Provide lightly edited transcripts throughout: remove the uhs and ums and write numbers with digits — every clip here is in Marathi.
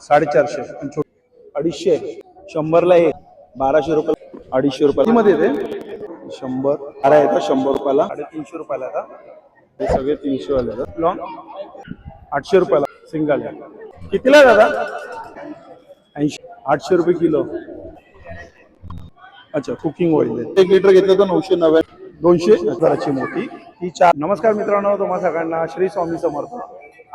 450 आणि 250 100ला एक 1200 रुपये 250 मध्ये येते 100 अरे येतात 100 रुपयाला 350 रुपयाला का हे सगळे 300 वाले लॉंग 800 रुपयाला सिंगल कितीला दादा 80 800 रुपये किलो अच्छा कुकिंग ऑइल 1 लिटर घेतलं तर 990 200 मोठी ही 4 नमस्कार मित्रांनो तुम्हा सगळ्यांना श्री स्वामी समर्थ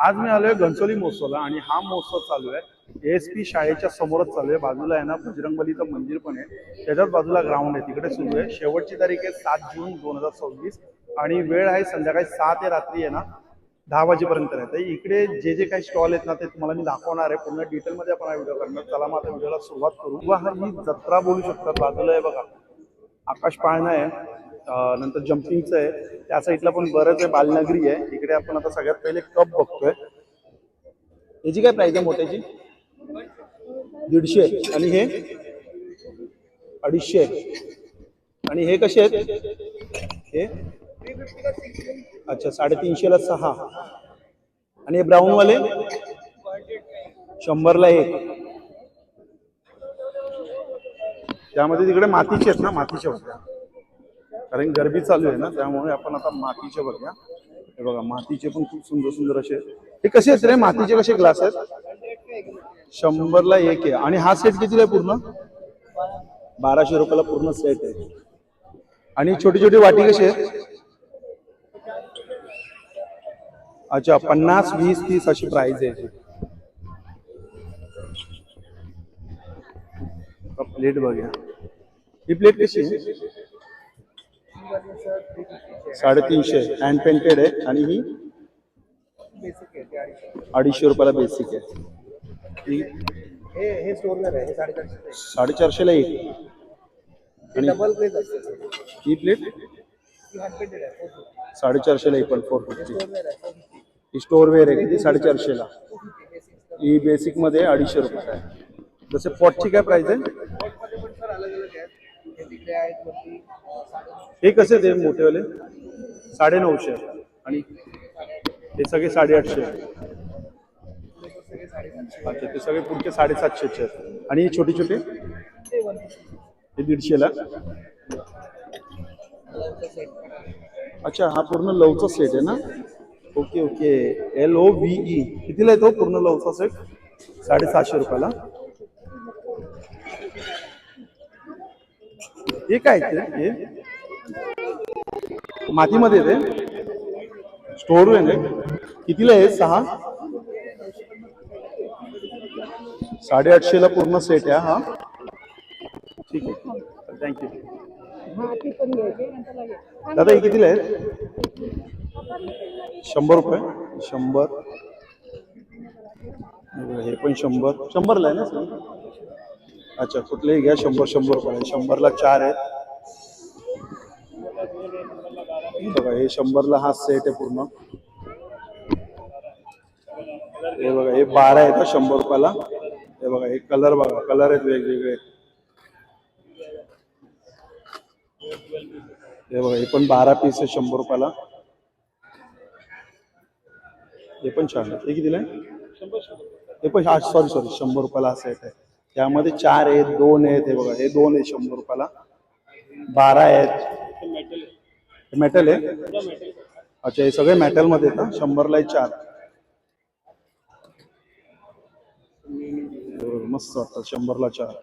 आज मी आलोय घनसोली महोत्सवला आणि हा महोत्सव चालू आहे ASP शाळेच्या समोरच चालू आहे बाजूला आहे ना बजरंगबलीचं मंदिर पण आहे त्याच्याच बाजूला ग्राउंड आहे तिकडे सुरू आहे शेवटची तारीख आहे 7 जून 2026 आणि वेळ आहे संध्याकाळी 6 ते रात्री आहे ना 10 वाजेपर्यंत आहे तर इकडे जे जे काही स्टॉल आहेत ना ते तुम्हाला मी दाखवणार आहे पूर्ण डिटेलमध्ये आपण हा व्हिडिओ करणार चला मग आता व्हिडिओला सुरुवात करू किंवा ही जत्रा बोलू शकतात बाजूला आहे बघा आकाश पाळणा आहे नंतर जम्पिंगचं आहे त्या साईडला पण बरंच आहे बालनगरी आहे इकडे आपण आता सगळ्यात पहिले कप बघतोय याची काय प्राइस आहे मोठ्याची 150 आणि हे 250 आणि हे कसे आहेत हे अच्छा 350ला 6 आणि हे ब्राऊन वाले 100ला 1 त्यामध्ये तिकडे मातीचे आहेत ना मातीचे होत्या कारण गरबी चालू आहे ना त्यामुळे आपण आता मातीचे बघूया हे बघा मातीचे पण खूप सुंदर सुंदर असे हे कसे आहेत रे मातीचे कसे ग्लास आहेत 100ला 1 आहे आणि हा सेट कितीला आहे पूर्ण 1200 रुपयाला पूर्ण सेट आहे आणि छोटी छोटी वाटी कशी आहेत अच्छा 50 20 30 अशी प्राइस आहे प्लेट बघूया ही प्लेट कशी आहे 350 हँड पेंटेड आहे आणि ही 250 रुपयाला बेसिक आहे हे स्टोरवेअर आहे 450 ला एक आणि डबल प्लेट असते ही प्लेट 450 ला एक पण 450 ही स्टोरवेअर आहे किती 450 ला ही बेसिक मध्ये 250 रुपये आहे जसे पॉटची काय प्राइस आहे हे कसे ते मोठेवाले 950 आणि हे सगळे 850 अच्छा ते सगळे पुढचे 750 आणि हे छोटे छोटे हे 150 ला अच्छा हा पूर्ण लवचा सेट आहे ना ओके ओके LOVE कितीला आहे तो पूर्ण लवचा सेट 750 रुपयाला हे काय हे मातीमध्ये येते स्टोर आहे कितीला आहे 6 850 ला पूर्ण सेट आहे हा ठीक आहे थँक्यू दादा हे कितीला आहे 100 रुपये 100 हे पण 100 ला आहे ना अच्छा कुठलेही घ्या 100 रुपये 100ला 4 आहेत बघा हे 100ला हा सेट आहे पूर्ण हे बघा हे 12 आहेत 100 रुपयाला हे बघा हे कलर बघा कलर आहेत वेगवेगळे हे बघा हे पण 12 पीस आहे 100 रुपयाला हे पण छान आहे हे कितीला आहे हे पण सॉरी 100 रुपयाला हा सेट आहे त्यामध्ये 4 आहेत 2 आहेत हे बघा हे 2 आहे 100 रुपयाला 12 आहेत मेटल आहे अच्छा हे सगळे मेटल मध्ये आहेत ना 100ला 4 मस्त वाटतात 100ला 4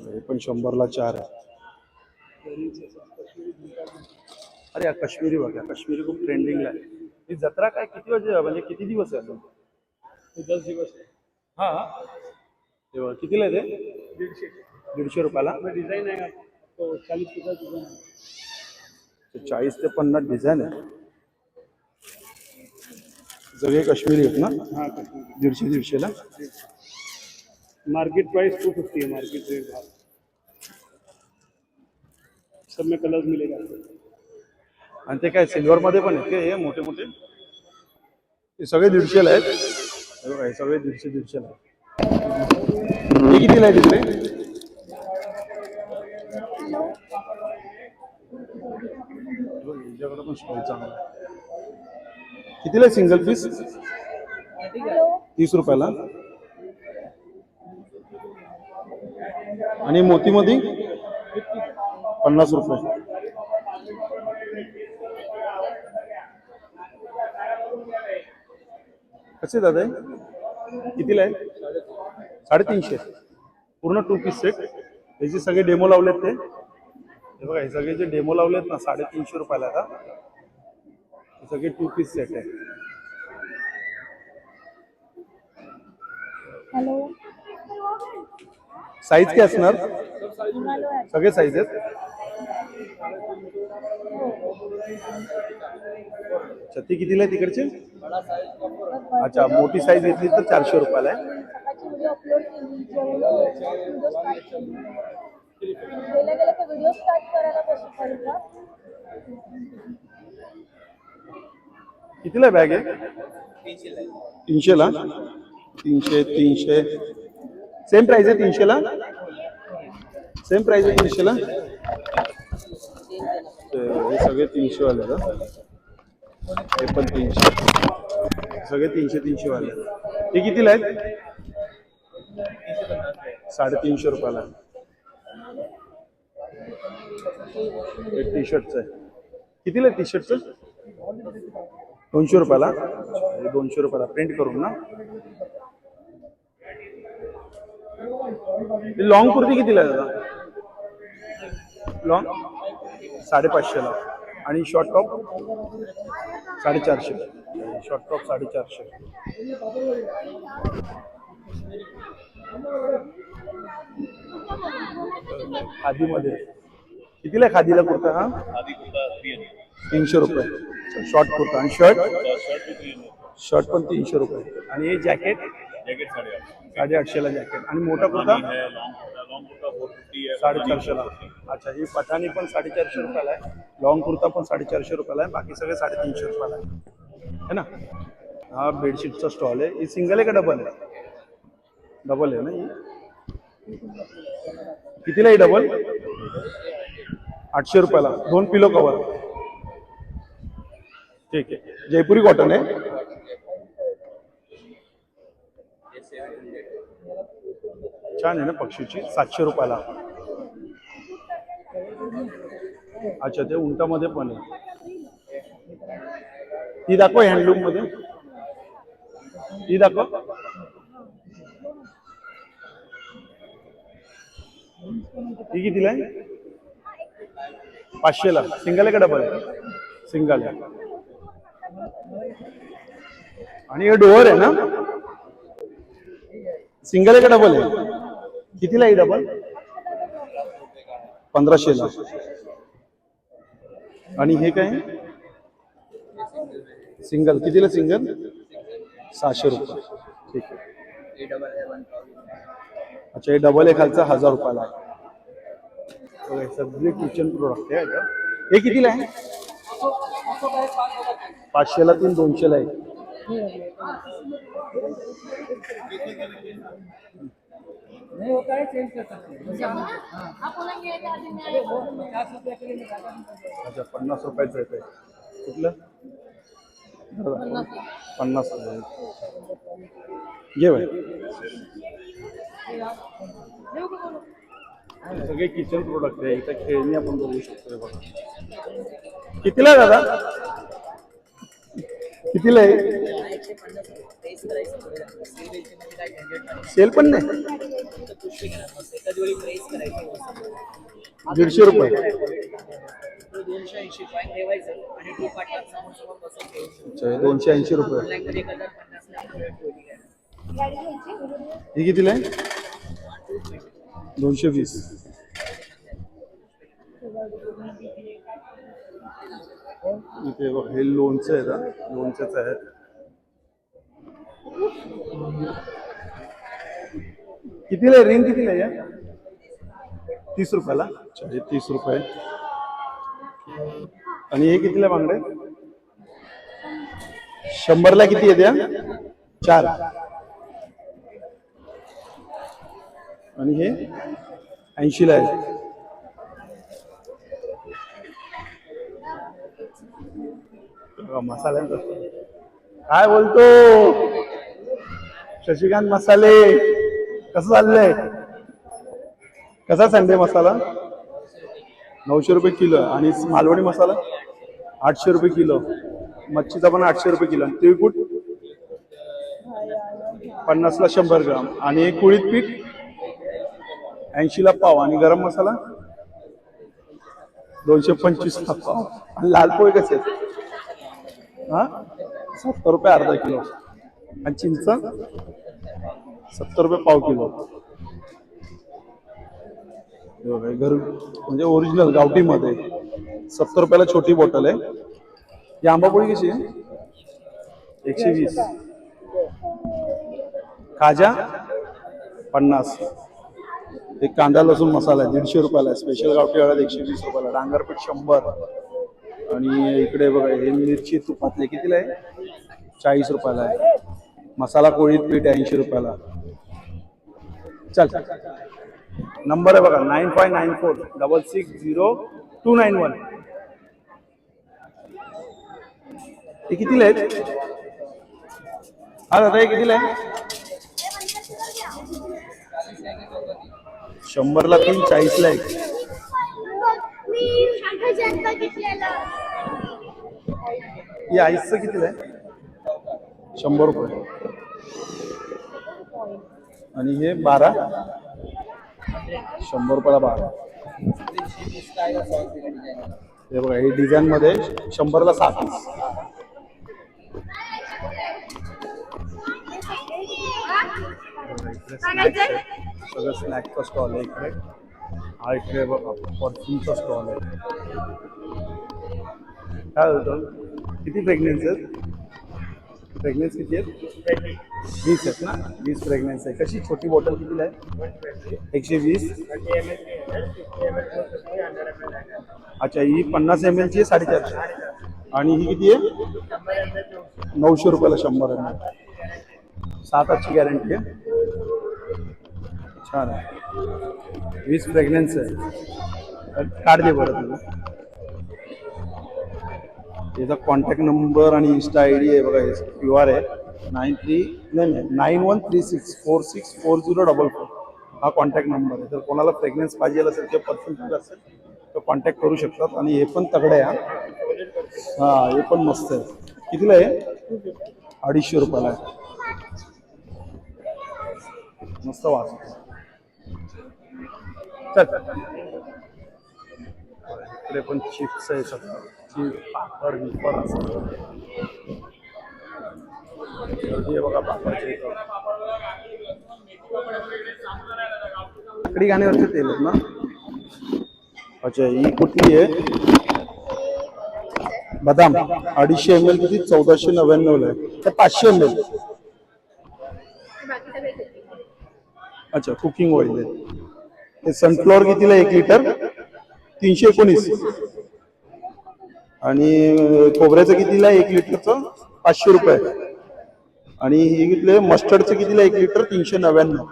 हे पण 100ला 4 आहे अरे या काश्मीरी बघा काश्मीरी खूप ट्रेंडिंगला आहे ही जत्रा काय किती वाजे म्हणजे किती दिवस आहे अजून 10 दिवस हा तेव्हा कितीला आहे ते 150 रुपयाला डिझाईन आहे तो 40 40 ते 50 डिझाईन आहे सगळे काश्मीरी आहेत ना हाँ 150 ला मार्केट प्राइस 250 है मार्केट रेट सब में कलर्स मिलेगा आणि ते काय सिल्वर मध्ये पण आहेत हे मोठे मोठे हे सगळे 150 ला आहेत हे बघा हे सगळे 150 ला हे कितीला आहे तिकडे हिच्याकडे पण स्टॉल चांगला कितीला आहे सिंगल पीस? 30 रुपयाला. आणि मोतीमध्ये 50 रुपये. कसे दादा आहे? कितीला आहे? 350. पूर्ण 2 पीस सेट. त्याचे सगळे डेमो लावलेत ते. हे बघा, हे सगळे जे डेमो लावलेत ना 350 रुपयाला आता. हे सगळे 2 पीस सेट आहे. हॅलो. साईज काय असणार? सगळे साईज आहेत. अच्छा, ती कितीला आहे तिकडचे? अच्छा, मोठी साईज घेतली तर 400 रुपयाला आहे. सकाळची व्हिडिओ अपलोड केली, जेवलो, व्हिडिओ स्टार्ट केली. गेल्या गेल्या तर व्हिडिओ स्टार्ट करायला कशी पडेल का? कितीला बॅग आहे? 300ला. 300. सेम प्राइस आहे 300ला. सेम प्राइस आहे 300ला. हे सगळे 300 वाले का? हे पण 300. सगळे 300 वाले. हे कितीला आहेत? 350 रुपयाला. हे टी शर्टचं आहे. कितीला आहे टी शर्टचं? 200 रुपयाला. हे 200 रुपयाला प्रिंट करून ना. लॉंग कुर्ती कितीला आहे दादा? लॉंग 550ला. आणि शॉर्ट टॉप 450. Short top 450. खादीमध्ये कितीला आहे खादीला कुर्ता? हा, 300 रुपये. शॉर्ट कुर्ता. आणि शर्ट पण 300 रुपये. आणि हे जॅकेट 850ला जॅकेट. आणि मोठा कुर्ता 450ला. अच्छा, ही पठाणी पण 450 रुपयाला आहे. लॉंग कुर्ता पण 450 रुपयाला आहे. बाकी सगळे 350 रुपयाला आहे ना. हा बेडशीटचा स्टॉल आहे. ही सिंगल आहे का डबल आहे? डबल आहे ना ही. कितीला आहे डबल? 800 रुपयाला. 2 पिलो कवर. ठीक आहे. जयपुरी कॉटन आहे. छान आहे ना पक्षीची. 700 रुपयाला. अच्छा, ते उंटामध्ये पण आहे. ती दाखव हँडलूम मध्ये. ती दाखव. ही कितीला आहे? 500ला. सिंगल आहे का डबल आहे? सिंगल आहे. आणि हे डोअर आहे ना. सिंगल आहे का डबल आहे? कितीला आहे डबल? 1500ला. आणि हे काय? सिंगल. कितीला सिंगल? 600 रुपये. ठीक आहे. अच्छा, हे डबल आहे खालचा 1000 रुपयाला आहे. सगळे किचन प्रोडक्ट आहे. हे कितीला आहे? 500ला 3, 200ला आहे. अच्छा, 50 रुपयाचं आहे. कुठलं? 50 रुपये. घे बाय. सगळे किचन प्रोडक्ट आहे. इथं खेळणी आपण बघू शकतो. बघा कितीला आहे दादा? कितीला आहे? सेल पण नाही. 150 रुपये. अच्छा, 280 रुपये. ही कितीला आहे? 220. इथे बघ, हे लोणचं आहे ना. लोणचंच आहे. कितीला आहे? रिंग कितीला आहे? 30 रुपयाला. अच्छा, हे 30 रुपये. आणि हे कितीला बांगडे? 100ला किती येते? 4. आणि हे 80ला आहे. मसाला काय बोलतो शशिकांत मसाले? कसं चाललंय? कसा संडे मसाला? 900 रुपये किलो आणि मालवणी मसाला 800 रुपये किलो. मच्छीचा पण 800 रुपये किलो. तिळकुट 50 ला 100 ग्राम आणि कुळीत पीठ 80 ला पाव आणि गरम मसाला 225 ला पाव. आणि लाल पोहे कसे आहेत? हा 70 रुपये अर्धा किलो आणि चिंच 70 रुपये पाव किलो. घर म्हणजे ओरिजिनल गावठी मध्ये 70 रुपयाला छोटी बॉटल आहे. ही आंबापोळी कशी आहे? 120. खाजा 50. एक कांदा लसूण मसाला आहे 150 रुपयाला. स्पेशल गावठी हळद 120 रुपयाला. डांगरपीठ 100. आणि इकडे बघा हे मिरची तुपातले कितीला आहे? 40 रुपयाला आहे. मसाला कोळीत पीठ 80 रुपयाला. चल नंबर आहे बघा 9594660291. हे कितीला आहेत? हा दादा हे कितीला आहे? 100 ला 3, 40 ला 1. ही आईसचं कितीला आहे? 100 रुपये. आणि हे 12 100 रुपयाला 12. हे बघा हे डिझाईन मध्ये 100 ला 7 पीस. सगळं स्नॅकचा स्टॉल आहे इकडे. हा इकडे बघा परफ्यूमचा स्टॉल आहे. काय होतं? किती प्रेग्नेन्सी आहेत? प्रेग्नेन्सी किती आहेत? 20 आहेत ना? 20 प्रेग्नेन्सी आहे. कशी छोटी बॉटल कितीला आहे? 120. अच्छा ही 50 ml ची आहे 450. आणि ही किती आहे? 900 रुपयाला 100 ml. 7 आजची गॅरंटी आहे. छान आहे. 20 प्रेग्नेन्सी आहे. कार्ड दे बरं तुझं. त्याचा कॉन्टॅक्ट नंबर आणि इन्स्टा आय डी आहे बघा. हे QR आहे 9136464044. हा कॉन्टॅक्ट नंबर आहे. जर कोणाला प्रेग्नेन्स पाहिजे असेल किंवा पर्सन असेल तर कॉन्टॅक्ट करू शकतात. आणि हे पण तगडे आहे. हा हे पण मस्त आहे. कितीला आहे? 250 रुपयाला आहे. मस्त वास. चल इकडे पण चिप्स आहे सगळं. चिप्स पापड बिपड असं हे बघा पापडचे. इकडे गाण्यावरचे तेल आहेत ना? अच्छा ही कुठली आहे? बदाम 250 ml किती? 1499 ला आहे. ते 500 ml. अच्छा कुकिंग ऑइल आहे. हे सनफ्लॉवर कितीला 1 लिटर? 319. आणि खोबऱ्याचं कितीला 1 लिटरचं? 500 रुपये. आणि हे कितीला? मस्टर्डचं कितीला 1 लिटर? 399.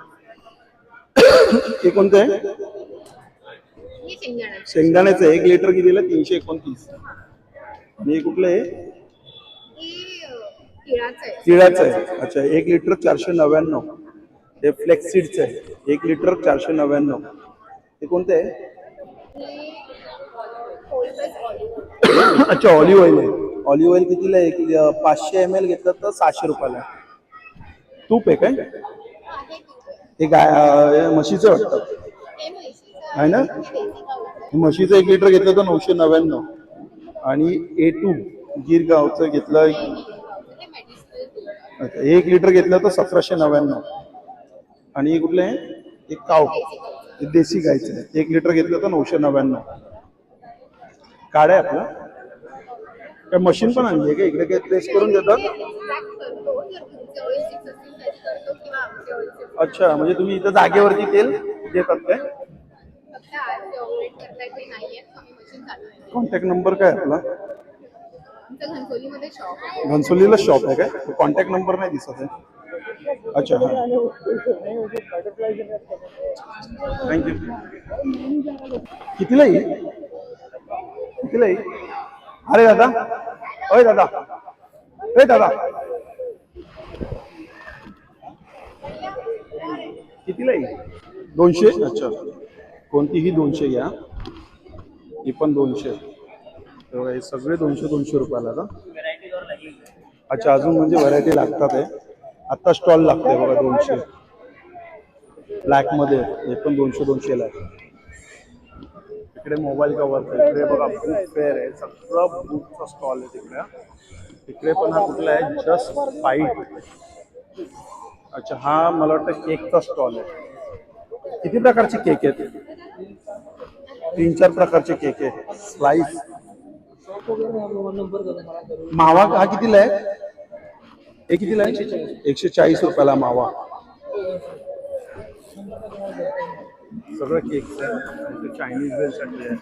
हे कोणतं आहे? शेंगदाण्याचं 1 लिटर कितीला? 329. आणि हे कुठलं आहे? तिळाचं आहे. अच्छा 1 लिटर 499. हे फ्लेक्सीडचं आहे 1 लिटर 499. हे कोणतं आहे? अच्छा ऑलिव्ह ऑइल आहे. ऑलिव्ह ऑइल कितीला आहे? 500 ml घेतलं तर 600 रुपयाला आहे. तूप आहे काय? हे गाय म्हशीचं वाटतं आहे ना? म्हशीचं 1 लिटर घेतलं तर 999. आणि A2 गिरगावचं घेतलं 1 लिटर घेतलं तर 1799. आणि हे कुठलं आहे? एक काव देशी गायचं आहे 1 लिटर घेतलं तर 999. काढ आहे आपलं. काय मशीन पण आणली आहे का इकडे? काय प्रेस करून देतात? अच्छा म्हणजे तुम्ही इथं जागेवरती तेल देतात काय? कॉन्टॅक्ट नंबर काय आपला? घनसोलीला शॉप आहे काय? कॉन्टॅक्ट नंबर नाही दिसत आहे. अच्छा हां थँक्यू. कितीला येईल? कितीला येईल? अरे दादा, अय दादा, दादा कितीला आहे 200. अच्छा, कोणतीही 200 घ्या. ही पण 200. तेव्हा हे सगळे 200 रुपयाला का? अच्छा, अजून म्हणजे व्हरायटी लागतात आहे. आत्ता स्टॉल लागतोय बघा 200. ब्लॅकमध्ये हे पण 200 ला आहे. इकडे मोबाईल कवर आहे. इकडे बघा बुक फेअर आहे. सगळं बुकचा स्टॉल आहे तिकडे. इकडे पण हा कुठला आहे जस्ट फाईट. अच्छा, हा मला वाटतं केकचा स्टॉल आहे. किती प्रकारचे केक आहेत? 3-4 प्रकारचे केक आहे. स्लाइस मावा हा कितीला आहे? हे कितीला आहे? 140 रुपयाला मावा. सगळं केक्स आहे. चायनीज वेलसाठी आहे.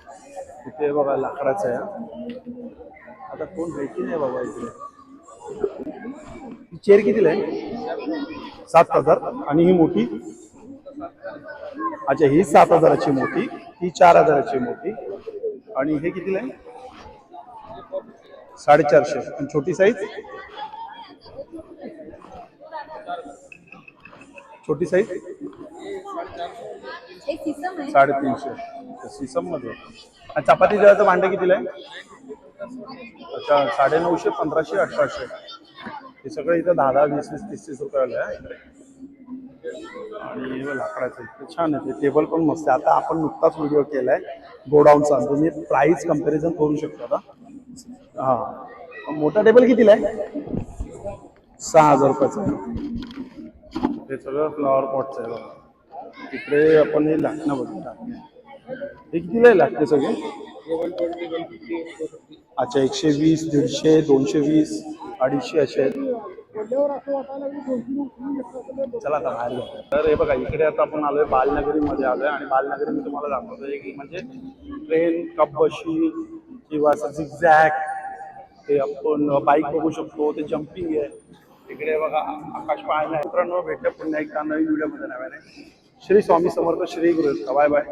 इथे बघा लाकडाचं आहे. आता कोण माहिती नाही बाबा इकडे. ही चेअर कितीला आहे? 7,000. आणि ही मोठी? अच्छा, ही 7,000ची मोठी, ही 4,000ची मोठी. आणि हे कितीला आहे? 450. आणि छोटी साईज? छोटी साईज? एक किसम आहे 350. सिसम मध्ये. चपाती जेवायचं भांडे कितीला आहे? अच्छा, 950, 1500, 1800. हे सगळं इथं 10, 20, 30 रुपयाला आहे इकडे. आणि हे लाकडाचं इकडे छान आहे. ते टेबल पण मस्त आहे. आता आपण नुकताच व्हिडिओ केलाय गोडाऊनचा, तुम्ही प्राइस कम्पॅरिझन करू शकता का? हा, मोठा टेबल कितीला आहे? 6,000 रुपयाचा. हे सगळं फ्लॉवर पॉटचं आहे बघा. इकडे आपण हे लाटणं बघतो. हे कितीला आहे लाटणे सगळे? अच्छा, 120, 150, 220, 250 असे आहेत. चला आता बाहेर जाऊ. तर हे बघा इकडे आता आपण आलोय बालनगरीमध्ये आलोय. आणि बालनगरी मी तुम्हाला दाखवतोय की म्हणजे ट्रेन, कपबशी किंवा असं झिगझॅग, ते आपण बाईक बघू शकतो. ते जम्पिंग आहे इकडे बघा. आकाश पाहायला मित्रांनो भेटलं पुन्हा एकदा नवीन व्हिडिओमध्ये नव्याने. श्री स्वामी समर्थ, श्री गुरु. Bye bye.